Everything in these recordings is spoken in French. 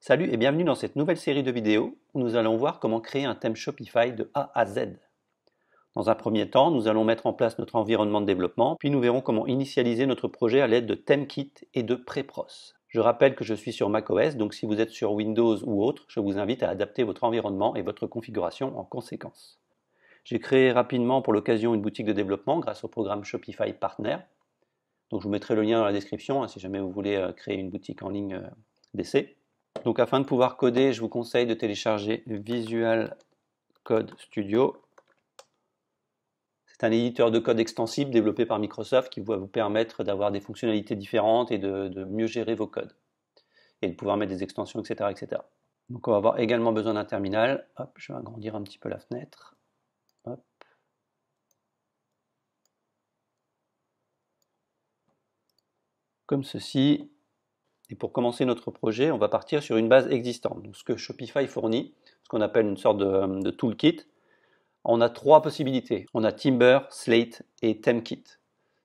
Salut et bienvenue dans cette nouvelle série de vidéos où nous allons voir comment créer un thème Shopify de A à Z. Dans un premier temps, nous allons mettre en place notre environnement de développement, puis nous verrons comment initialiser notre projet à l'aide de ThemeKit et de Prepros. Je rappelle que je suis sur macOS, donc si vous êtes sur Windows ou autre, je vous invite à adapter votre environnement et votre configuration en conséquence. J'ai créé rapidement pour l'occasion une boutique de développement grâce au programme Shopify Partner. Donc je vous mettrai le lien dans la description si jamais vous voulez créer une boutique en ligne d'essai. Donc afin de pouvoir coder, je vous conseille de télécharger Visual Code Studio. C'est un éditeur de code extensible développé par Microsoft qui va vous permettre d'avoir des fonctionnalités différentes et de mieux gérer vos codes. Et de pouvoir mettre des extensions, etc., etc. Donc on va avoir également besoin d'un terminal. Hop, je vais agrandir un petit peu la fenêtre. Hop. Comme ceci. Et pour commencer notre projet, on va partir sur une base existante. Donc, ce que Shopify fournit, ce qu'on appelle une sorte de toolkit, on a trois possibilités. On a Timber, Slate et ThemeKit.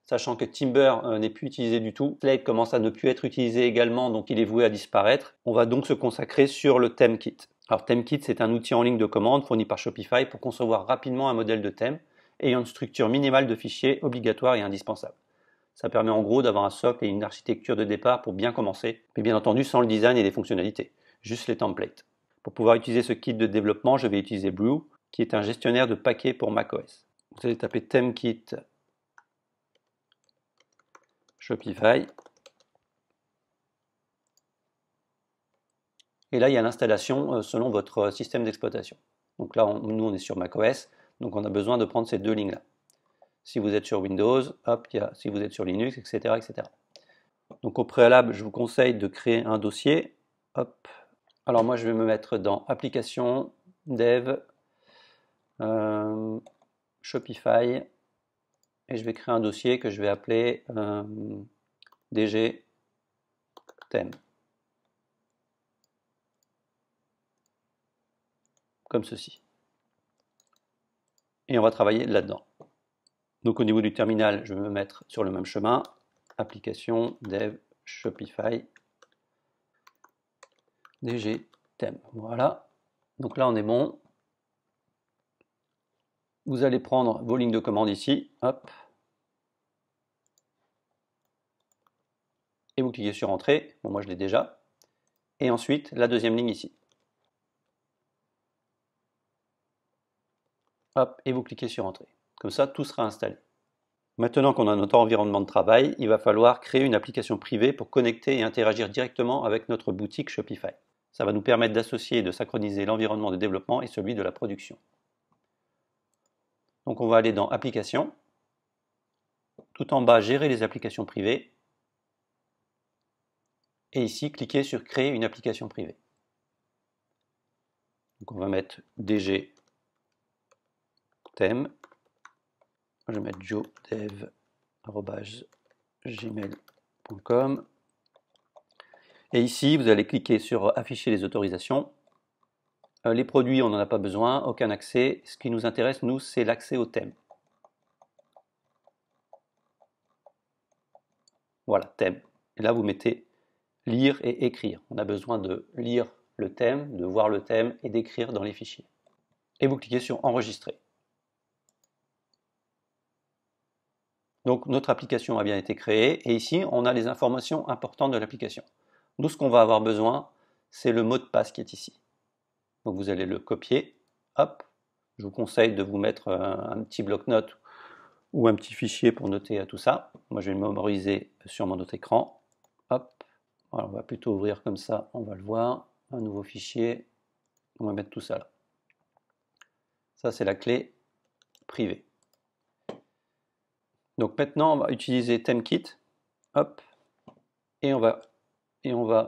Sachant que Timber n'est plus utilisé du tout, Slate commence à ne plus être utilisé également, donc il est voué à disparaître. On va donc se consacrer sur le ThemeKit. Alors ThemeKit, c'est un outil en ligne de commande fourni par Shopify pour concevoir rapidement un modèle de thème ayant une structure minimale de fichiers obligatoire et indispensable. Ça permet en gros d'avoir un socle et une architecture de départ pour bien commencer, mais bien entendu sans le design et les fonctionnalités, juste les templates. Pour pouvoir utiliser ce kit de développement, je vais utiliser Brew, qui est un gestionnaire de paquets pour macOS. Vous allez taper ThemeKit Shopify. Et là, il y a l'installation selon votre système d'exploitation. Donc là, nous, on est sur macOS, donc on a besoin de prendre ces deux lignes-là. Si vous êtes sur Windows, hop, si vous êtes sur Linux, etc., etc. Donc au préalable, je vous conseille de créer un dossier. Hop. Alors moi, je vais me mettre dans Applications, Dev, Shopify, et je vais créer un dossier que je vais appeler DG Theme. Comme ceci. Et on va travailler là-dedans. Donc au niveau du terminal, je vais me mettre sur le même chemin. Application, Dev, Shopify, DG Theme. Voilà. Donc là, on est bon. Vous allez prendre vos lignes de commande ici. Hop. Et vous cliquez sur Entrée. Bon, moi, je l'ai déjà. Et ensuite, la deuxième ligne ici. Hop. Et vous cliquez sur Entrée. Comme ça, tout sera installé. Maintenant qu'on a notre environnement de travail, il va falloir créer une application privée pour connecter et interagir directement avec notre boutique Shopify. Ça va nous permettre d'associer et de synchroniser l'environnement de développement et celui de la production. Donc on va aller dans Applications, tout en bas Gérer les applications privées, et ici cliquer sur Créer une application privée. Donc on va mettre DG Theme, je vais mettre jodev@gmail.com. Et ici, vous allez cliquer sur Afficher les autorisations. Les produits, on n'en a pas besoin, aucun accès. Ce qui nous intéresse, nous, c'est l'accès au thème. Voilà, thème. Et là, vous mettez lire et écrire. On a besoin de lire le thème, de voir le thème et d'écrire dans les fichiers. Et vous cliquez sur Enregistrer. Donc notre application a bien été créée et ici on a les informations importantes de l'application. Nous ce qu'on va avoir besoin c'est le mot de passe qui est ici. Donc vous allez le copier, hop, je vous conseille de vous mettre un petit bloc-notes ou un petit fichier pour noter tout ça. Moi je vais le mémoriser sur mon autre écran, hop, alors, on va plutôt ouvrir comme ça, on va le voir, un nouveau fichier, on va mettre tout ça là. Ça c'est la clé privée. Donc maintenant, on va utiliser ThemeKit, hop, et on va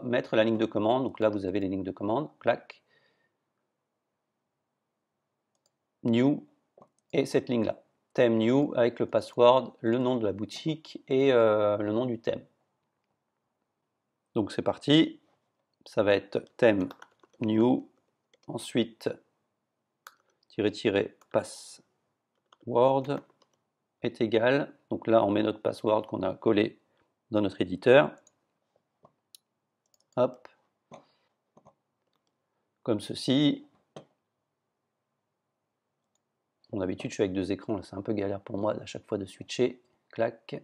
mettre la ligne de commande. Donc là, vous avez les lignes de commande, clac, new, et cette ligne-là, theme new avec le password, le nom de la boutique et le nom du thème. Donc c'est parti, ça va être theme new, ensuite password est égal, donc là on met notre password qu'on a collé dans notre éditeur, hop, comme ceci. Bon, d'habitude, je suis avec deux écrans, c'est un peu galère pour moi à chaque fois de switcher. Clac.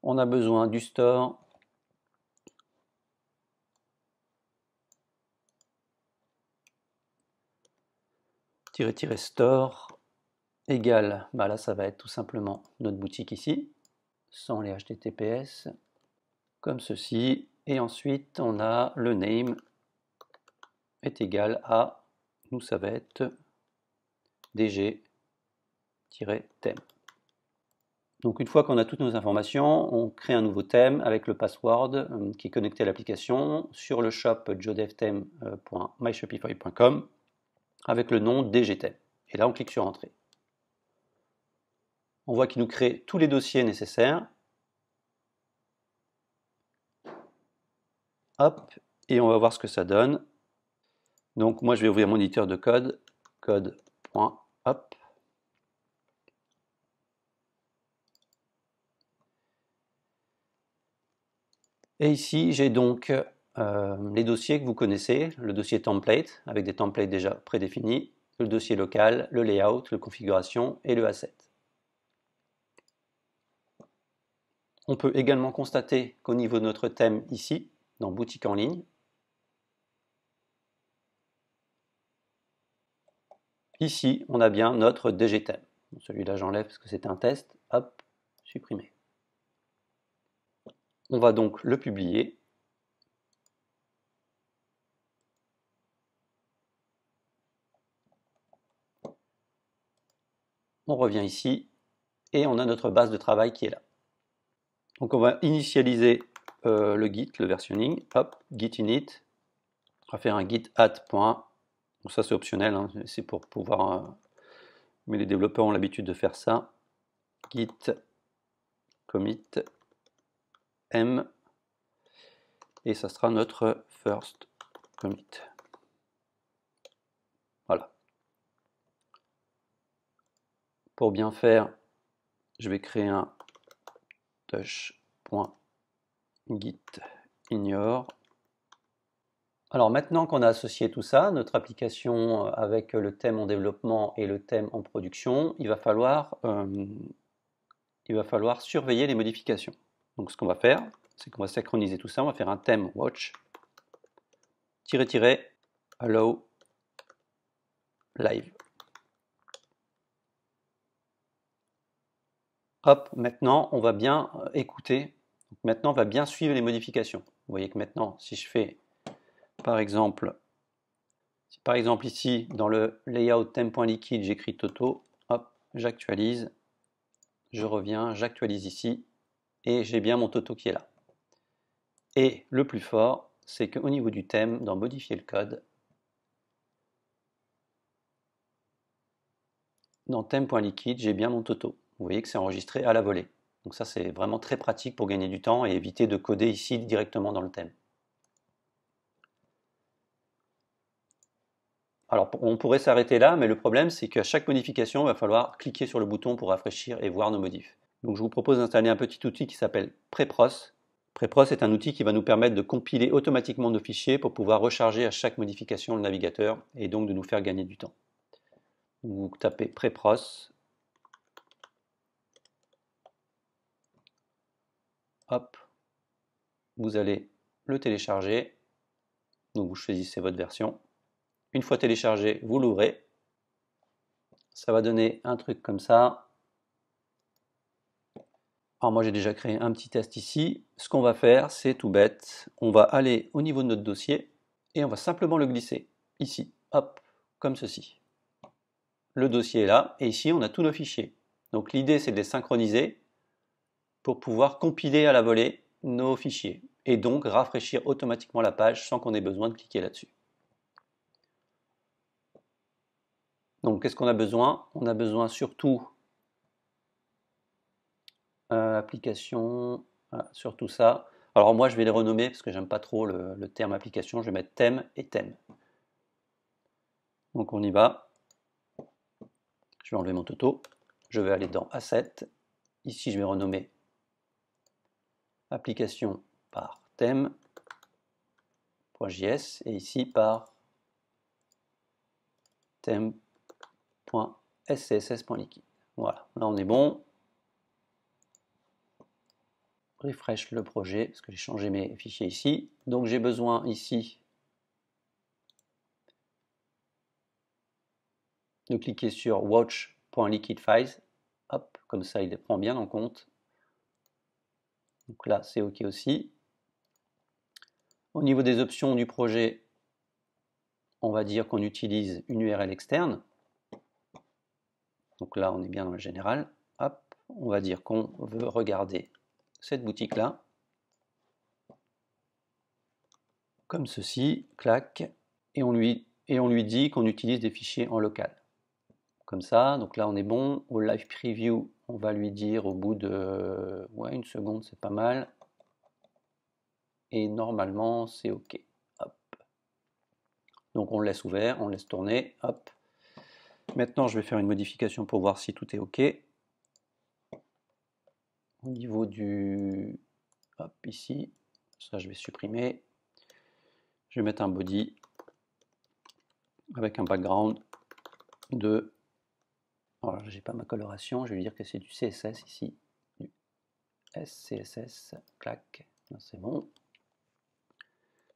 On a besoin du store. Store égale, bah là ça va être tout simplement notre boutique ici, sans les HTTPS, comme ceci. Et ensuite, on a le name est égal à, nous ça va être dg-thème. Donc une fois qu'on a toutes nos informations, on crée un nouveau thème avec le password qui est connecté à l'application sur le shop jodevtheme.myshopify.com avec le nom dg-thème. Et là on clique sur Entrée. On voit qu'il nous crée tous les dossiers nécessaires. Hop, et on va voir ce que ça donne. Donc moi je vais ouvrir mon éditeur de code, code.hop. Et ici j'ai donc les dossiers que vous connaissez, le dossier template avec des templates déjà prédéfinis, le dossier local, le layout, la configuration et le asset. On peut également constater qu'au niveau de notre thème ici, dans boutique en ligne, ici on a bien notre dg-thème. Celui-là j'enlève parce que c'est un test, hop, supprimé. On va donc le publier. On revient ici et on a notre base de travail qui est là. Donc on va initialiser le git, le versionning, hop, git init, on va faire un git add. Donc ça c'est optionnel, hein, c'est pour pouvoir, mais les développeurs ont l'habitude de faire ça. Git commit m et ça sera notre first commit. Voilà. Pour bien faire, je vais créer un touch.git ignore. Alors maintenant qu'on a associé tout ça, notre application avec le thème en développement et le thème en production, il va falloir surveiller les modifications. Donc ce qu'on va faire, c'est qu'on va synchroniser tout ça, on va faire un thème watch, allow live. Hop, maintenant on va bien écouter, maintenant on va bien suivre les modifications. Vous voyez que maintenant, si je fais par exemple ici dans le layout theme.liquid, j'écris Toto, hop, j'actualise, je reviens, j'actualise ici, et j'ai bien mon Toto qui est là. Et le plus fort, c'est qu'au niveau du thème, dans modifier le code, dans thème.liquid, j'ai bien mon Toto. Vous voyez que c'est enregistré à la volée. Donc ça, c'est vraiment très pratique pour gagner du temps et éviter de coder ici directement dans le thème. Alors, on pourrait s'arrêter là, mais le problème, c'est qu'à chaque modification, il va falloir cliquer sur le bouton pour rafraîchir et voir nos modifs. Donc, je vous propose d'installer un petit outil qui s'appelle Prepros. Prepros est un outil qui va nous permettre de compiler automatiquement nos fichiers pour pouvoir recharger à chaque modification le navigateur et donc de nous faire gagner du temps. Vous tapez Prepros. Hop, vous allez le télécharger. Donc, vous choisissez votre version. Une fois téléchargé, vous l'ouvrez. Ça va donner un truc comme ça. Alors moi j'ai déjà créé un petit test ici. Ce qu'on va faire, c'est tout bête. On va aller au niveau de notre dossier et on va simplement le glisser ici. Hop, comme ceci. Le dossier est là et ici on a tous nos fichiers. Donc l'idée c'est de les synchroniser pour pouvoir compiler à la volée nos fichiers et donc rafraîchir automatiquement la page sans qu'on ait besoin de cliquer là-dessus. Donc qu'est-ce qu'on a besoin? On a besoin surtout application, voilà, surtout ça. Alors moi je vais les renommer parce que j'aime pas trop le terme application, je vais mettre thème et thème. Donc on y va. Je vais enlever mon Toto, je vais aller dans Asset. Ici je vais renommer application par thème. .js et ici par theme.scss.liquid. Voilà, là on est bon. Refresh le projet parce que j'ai changé mes fichiers ici. Donc j'ai besoin ici de cliquer sur watch.liquidfiles. Hop, comme ça il les prend bien en compte. Donc là c'est OK aussi. Au niveau des options du projet, on va dire qu'on utilise une URL externe. Donc là on est bien dans le général. Hop, on va dire qu'on veut regarder cette boutique-là, comme ceci, clac, et on lui dit qu'on utilise des fichiers en local. Comme ça, donc là on est bon. Au live preview, on va lui dire au bout de une seconde, c'est pas mal. Et normalement, c'est OK. Hop. Donc on le laisse ouvert, on laisse tourner. Hop. Maintenant, je vais faire une modification pour voir si tout est OK. Au niveau du... Hop, ici. Ça, je vais supprimer. Je vais mettre un body avec un background de... Alors, j'ai pas ma coloration. Je vais lui dire que c'est du CSS ici. Du SCSS. Clac. C'est bon.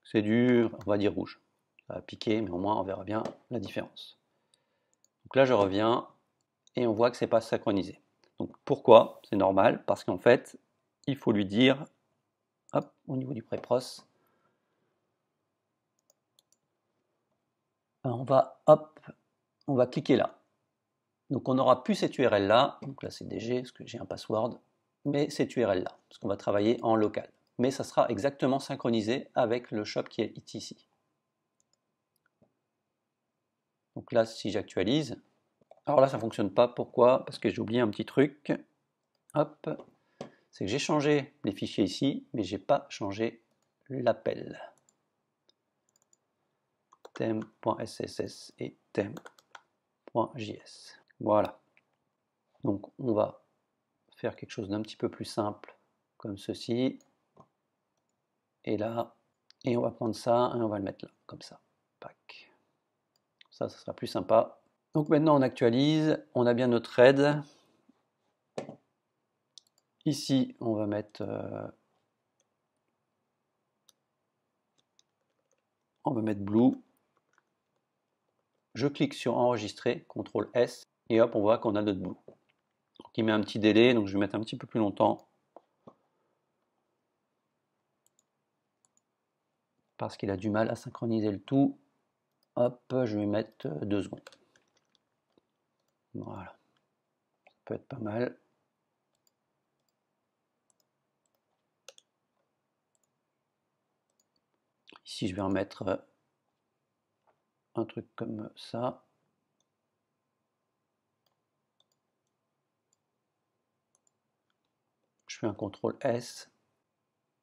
C'est du, on va dire rouge. Ça va piquer, mais au moins on verra bien la différence. Donc là, je reviens et on voit que c'est pas synchronisé. Donc pourquoi? C'est normal, parce qu'en fait, il faut lui dire, hop, au niveau du prépros, on va cliquer là. Donc on n'aura plus cette URL là, donc là c'est DG, parce que j'ai un password, mais cette URL là, parce qu'on va travailler en local. Mais ça sera exactement synchronisé avec le shop qui est ici. Donc là, si j'actualise, alors là, ça ne fonctionne pas. Pourquoi? Parce que j'ai oublié un petit truc. Hop, c'est que j'ai changé les fichiers ici, mais j'ai pas changé l'appel. theme.scss et theme.js. Voilà. Donc on va faire quelque chose d'un petit peu plus simple, comme ceci. Et là, et on va prendre ça et on va le mettre là, comme ça. Pac. Ça sera plus sympa. Donc maintenant on actualise, on a bien notre thread. Ici on va mettre blue. Je clique sur enregistrer, CTRL S, et hop on voit qu'on a notre blue. Donc il met un petit délai, donc je vais mettre un petit peu plus longtemps. Parce qu'il a du mal à synchroniser le tout. Hop, je vais mettre 2 secondes. Voilà. Ça peut être pas mal. Ici, je vais en mettre un truc comme ça. Je fais un CTRL S.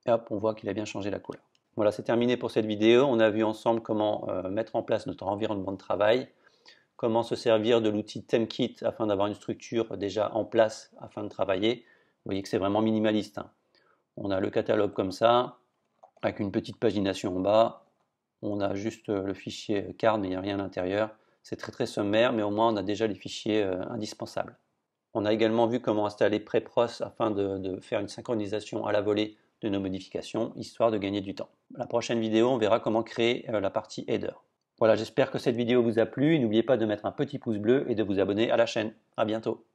Et hop, on voit qu'il a bien changé la couleur. Voilà, c'est terminé pour cette vidéo. On a vu ensemble comment mettre en place notre environnement de travail, comment se servir de l'outil ThemeKit afin d'avoir une structure déjà en place afin de travailler. Vous voyez que c'est vraiment minimaliste, hein. On a le catalogue comme ça, avec une petite pagination en bas. On a juste le fichier card, mais il n'y a rien à l'intérieur. C'est très sommaire, mais au moins on a déjà les fichiers indispensables. On a également vu comment installer Prepros afin de faire une synchronisation à la volée de nos modifications, histoire de gagner du temps. La prochaine vidéo, on verra comment créer la partie header. Voilà, j'espère que cette vidéo vous a plu. N'oubliez pas de mettre un petit pouce bleu et de vous abonner à la chaîne. À bientôt.